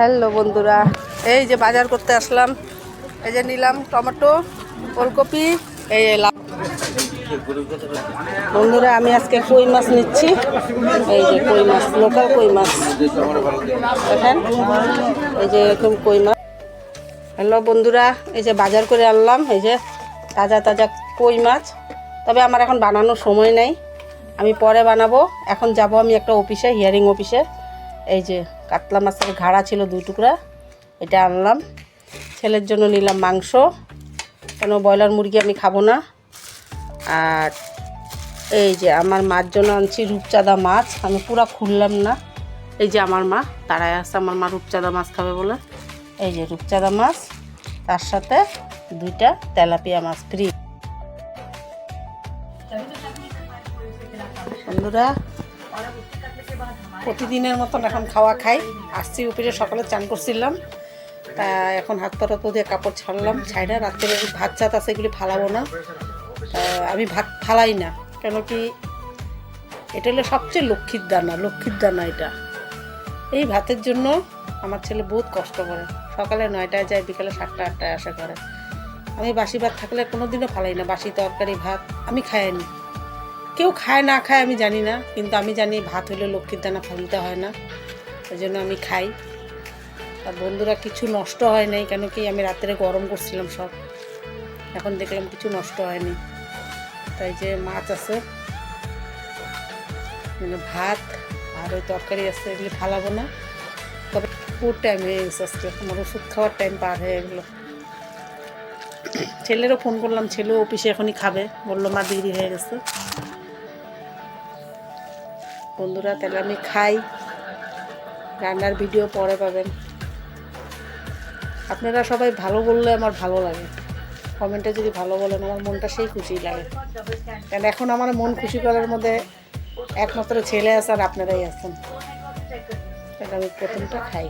Hello বন্ধুরা, এই যে বাজার করতে আসলাম। এই যে নিলাম টমেটো, ফুলকপি, এই বন্ধুরা আমি আজকে কই মাছ নিচ্ছি। এই যে কই মাছ, লোকাল কই মাছ দেখেন, এই যে এরকম কই মাছ। হ্যালো বন্ধুরা, এই যে বাজার করে আনলাম, এই যে তাজা তাজা কই মাছ। তবে আমার এখন বানানোর সময় নেই, আমি পরে বানাবো। এখন যাব আমি একটা অফিসে, হিয়ারিং অফিসে। এই যে কাতলা মাছের ঘাড়া ছিল 2 টুকরা, এটা আনলাম। ছেলের জন্য নিলাম মাংস, কেন ব্রয়লার মুরগি আমি খাবো না। আর এই যে আমার মার জন্য আনছি রূপচাঁদা মাছ, আমি পুরো খুললাম না। এই যে আমার মা তারাই আছে, আমার মা রূপচাঁদা মাছ খাবে বলে। এই যে রূপচাঁদা মাছ, তার সাথে 2টা তেলাপিয়া মাছ ফ্রি। বন্ধুরা প্রতিদিনের মতন এখন খাওয়া খাই। আসছি উপরে, সকালে চান করছিলাম, তা এখন হাত পা দিয়ে কাপড় ছাড়লাম। ছাইড়া রাত্রে ভাত চাত আছে, এগুলি ফালাবো না। আমি ভাত ফালাই না, কেন কি এটা হলো সবচেয়ে লক্ষ্মীর দানা এটা। এই ভাতের জন্য আমার ছেলে বহুত কষ্ট করে। সকালে 9টায় যায়, বিকালে 7টা 8টায় আসা করে। আমি বাসি ভাত থাকলে কোনোদিনও ফালাই না। বাসি তরকারি ভাত আমি খাইনি, কেউ খায় না খায় আমি জানি না, কিন্তু আমি জানি ভাত হইলে লক্ষ্মীর দানা ফালতে হয় না, ওই জন্য আমি খাই। আর বন্ধুরা কিছু নষ্ট হয় নাই, কেন কি আমি রাত্রে গরম করছিলাম সব, এখন দেখলাম কিছু নষ্ট হয়নি। তাই যে মাছ আছে, মানে ভাত আর ওই তরকারি আছে, এগুলি ফালাবো না। তবে পুর টাইম হয়ে গেছে আজকে, আমার ওষুধ খাওয়ার টাইম পার হয়ে গেলো। ছেলেরও ফোন করলাম, ছেলেও অফিসে এখনই খাবে, বললো মা দেরি হয়ে গেছে। বন্ধুরা তাহলে আমি খাই, রান্নার ভিডিও পরে পাবেন। আপনারা সবাই ভালো বললে আমার ভালো লাগে, কমেন্টে যদি ভালো বলেন আমার মনটা সেই খুশি লাগে। কারণ এখন আমার মন খুশি করার মধ্যে একমাত্র ছেলে আছে আর আপনারাই আছেন। তাহলে আমি প্রথমটা খাই।